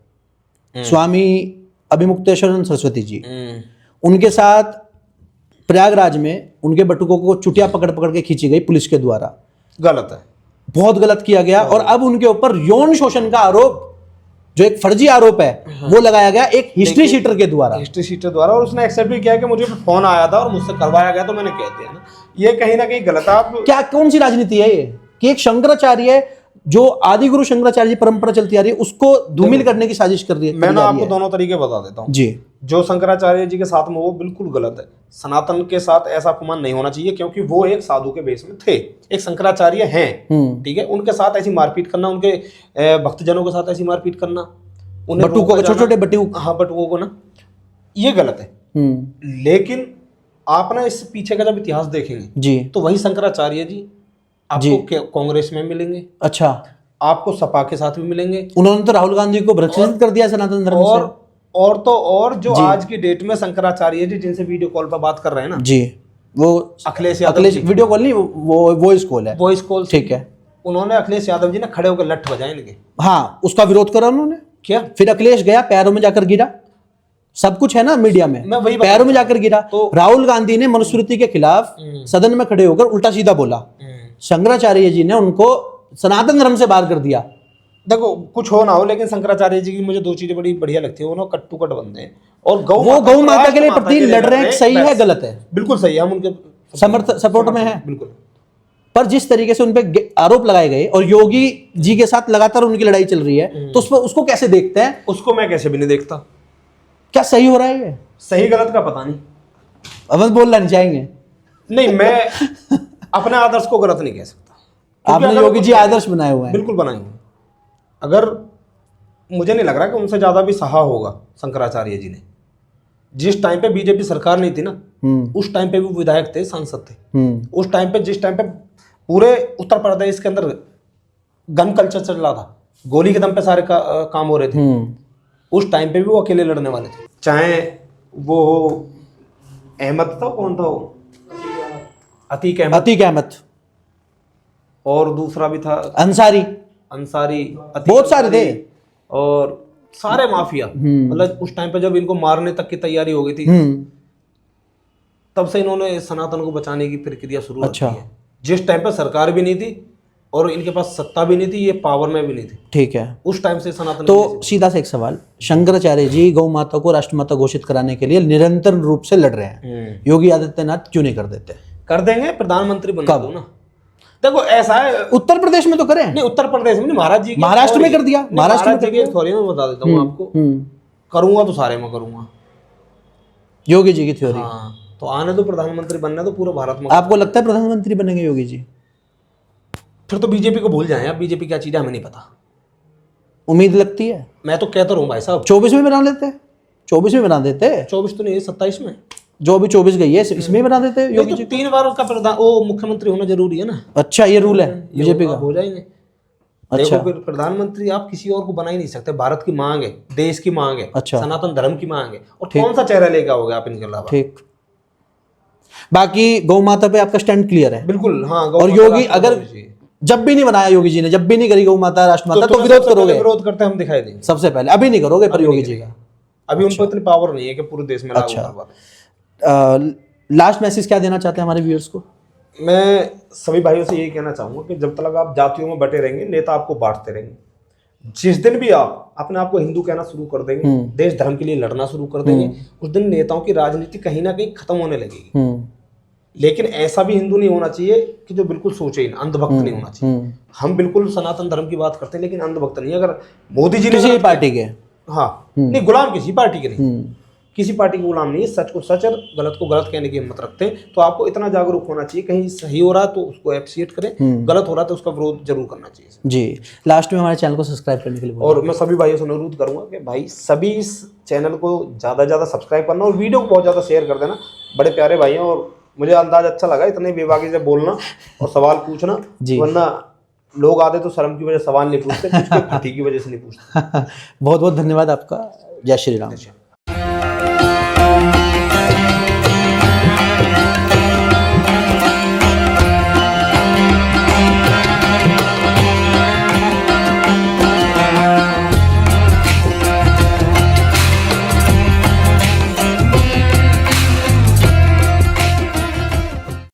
स्वामी अभिमुक्तेश्वर सरस्वती जी, उनके साथ प्रयागराज में उनके बटुकों को चुटिया पकड़ पकड़ के खींची गई पुलिस के द्वारा। गलत है, बहुत गलत किया गया। और अब उनके ऊपर यौन शोषण का आरोप, जो एक फर्जी आरोप है, वो लगाया गया एक हिस्ट्री शीटर के द्वारा। हिस्ट्री शीटर द्वारा, और उसने एक्सेप्ट भी किया कि मुझे फोन आया था और मुझसे करवाया गया, तो मैंने कह दिया ना, ये कहीं ना कहीं गलत है। आप क्या, कौन सी राजनीति है ये कि एक शंकराचार्य, जो आदि गुरु शंकराचार्य जी परंपरा चलती आ रही है, उसको धूमिल करने की साजिश कर रही है। मैं ना आपको दोनों तरीके बता देता हूँ जी। जो शंकराचार्य जी के साथ में वो बिल्कुल गलत है। सनातन के साथ ऐसा अपमान नहीं होना चाहिए, क्योंकि वो एक साधु के बेस में थे, एक शंकराचार्य हैं, ठीक है। उनके साथ ऐसी मारपीट करना, उनके भक्तजनों के साथ ऐसी मारपीट करना, उन्हें बटुकों को, छोटे छोटे बटुक, हाँ बटुकों को ना, ये गलत है। लेकिन आप ना इस पीछे का जब इतिहास देखेंगे जी, तो वही शंकराचार्य जी आपको कांग्रेस में मिलेंगे, अच्छा, आपको सपा के साथ भी मिलेंगे। उन्होंने तो राहुल गांधी को भ्रष्ट कर दिया सनातन धर्म से। और तो और जो आज की डेट में शंकराचार्य जी जिनसे वीडियो कॉल पर बात कर रहे हैं ना जी, वो अखिलेश यादव, अखिलेश वीडियो कॉल नहीं, वो वॉइस कॉल है, वॉइस कॉल, ठीक है। उन्होंने अखिलेश यादव जी ने खड़े होकर लठ बजाए इनके, हाँ, उसका विरोध करा उन्होंने। क्या फिर अखिलेश गया, पैरों में जाकर गिरा, सब कुछ है ना मीडिया में, मैं वही पैरों में जाकर गिरा। तो राहुल गांधी ने मनुस्मृति के खिलाफ सदन में खड़े होकर उल्टा सीधा बोला, शंकराचार्य जी ने उनको सनातन धर्म से बाहर कर दिया। देखो कुछ हो ना हो, लेकिन शंकराचार्य जी की मुझे दो चीजें बड़ी बढ़िया लगती है। वो ना कट टू कट बंदे हैं, और वो गौ माता के लिए प्रति लड़ रहे हैं, सही है गलत है, बिल्कुल सही है, हम उनके सपोर्ट में है बिल्कुल। पर जिस तरीके से उनपे आरोप लगाए गए और योगी जी के साथ लगातार उनकी लड़ाई चल रही है, तो उसको कैसे देखते हैं? उसको मैं कैसे भी नहीं देखता। क्या सही हो रहा है ये? सही गलत का पता नहीं, अब बोलना नहीं चाहेंगे। नहीं, मैं अपने आदर्श को गलत नहीं कह सकता। आपने योगी जी आदर्श बनाए हुए हैं, बिल्कुल बनाए हुए हैं। अगर मुझे नहीं लग रहा कि उनसे ज्यादा भी सहा होगा शंकराचार्य जी ने। जिस टाइम पे बीजेपी सरकार नहीं थी ना, उस टाइम पे भी विधायक थे, सांसद थे। उस टाइम पे, जिस टाइम पे पूरे उत्तर प्रदेश के अंदर गन कल्चर चल रहा था, गोली के दम पे सारे काम हो रहे थे, उस टाइम पे भी वो अकेले लड़ने वाले थे। चाहे वो अहमद था, कौन था वो, अतीक अहमद, और दूसरा भी था अंसारी, बहुत सारे थे, और सारे माफिया। मतलब उस टाइम पे जब इनको मारने तक की तैयारी हो गई थी, तब से इन्होंने सनातन को बचाने की प्रक्रिया शुरू की है। जिस टाइम पे सरकार भी नहीं थी और इनके पास सत्ता भी नहीं थी, ये पावर में भी नहीं थी, ठीक है, उस टाइम से सनातन। तो सीधा सा एक सवाल, शंकराचार्य जी गौ माता को राष्ट्रमाता घोषित कराने के लिए निरंतर रूप से लड़ रहे हैं, योगी आदित्यनाथ क्यों नहीं कर देते? कर देंगे, प्रधानमंत्री बना दो ना। देखो ऐसा है, उत्तर प्रदेश में तो करें, नहीं उत्तर प्रदेश में नहीं, महाराज जी महाराष्ट्र में कर दिया, महाराष्ट्र में थ्योरी में बता देता हूँ आपको, करूंगा तो सारे में करूंगा, योगी जी की थ्योरी। हाँ, तो आने तो प्रधानमंत्री बनना तो पूरा भारत में। आपको लगता है प्रधानमंत्री बनेंगे योगी जी? फिर तो बीजेपी को भूल जाए, बीजेपी क्या चीज है हमें नहीं पता। उम्मीद लगती है, मैं तो कहता रहूं भाई साहब, 24 में बना लेते, 24 में बना देते, 24 तो नहीं, 27 में, जो अभी 24 गई है इसमें ही बना देते योगी जी। 3 बार उसका प्रधान वो मुख्यमंत्री होना जरूरी है ना। अच्छा, ये रूल है बीजेपी का, हो जाएंगे। अच्छा, देखो फिर प्रधानमंत्री आप किसी और को बना ही नहीं सकते, भारत की मांग है, देश की मांग है, अच्छा, सनातन धर्म की मांग है, और कौन सा चेहरा लेके आओगे आप इनके अलावा? ठीक, बाकी गौ माता पे आपका स्टैंड क्लियर है? बिल्कुल, हाँ। और योगी अगर जब भी नहीं बनाया, योगी जी ने जब भी नहीं करी गौ माता राष्ट्रमाता, तो विरोध करोगे? विरोध करते हम दिखाई देंगे सबसे पहले, अभी नहीं करोगे पर योगी जी का अभी उन पर इतनी पावर नहीं है कि पूरे देश में लागू करवा दें। लास्ट मैसेज क्या देना चाहते हैं हमारे व्यूअर्स को? मैं सभी भाइयों से यही कहना चाहूंगा कि जब तक आप जातियों में बटे रहेंगे, नेता आपको बांटते रहेंगे। जिस दिन भी आप अपने आप को हिंदू कहना शुरू कर देंगे, देश धर्म के लिए लड़ना शुरू कर देंगे, उस दिन नेताओं की राजनीति कहीं ना कहीं खत्म होने लगेगी। लेकिन ऐसा भी हिंदू नहीं होना चाहिए कि जो बिल्कुल सोचे ही ना, अंधभक्त नहीं होना चाहिए। हम बिल्कुल सनातन धर्म की बात करते हैं, लेकिन अंधभक्त नहीं। अगर मोदी जी ने किसी पार्टी के, हाँ नहीं, गुलाम किसी पार्टी के नहीं, किसी पार्टी के गुलाम नहीं, सच को सच और गलत को गलत कहने की हिम्मत रखते हैं। तो आपको इतना जागरूक होना चाहिए, कहीं सही हो रहा है तो उसको एप्रिशिएट करें, गलत हो रहा है तो उसका विरोध जरूर करना चाहिए। जी, लास्ट में हमारे चैनल को सब्सक्राइब करने के लिए और मैं सभी भाइयों से अनुरोध करूंगा कि भाई सभी इस चैनल को ज़्यादा से ज़्यादा सब्सक्राइब करना और वीडियो को बहुत ज़्यादा शेयर कर देना। बड़े प्यारे भाई हैं और मुझे अंदाज अच्छा लगा इतने बेबाकी से बोलना और सवाल पूछना, वरना लोग आते तो शर्म की वजह सवाल नहीं पूछते, कुछ फटी की वजह से नहीं पूछते। बहुत बहुत धन्यवाद आपका। जय श्री राम।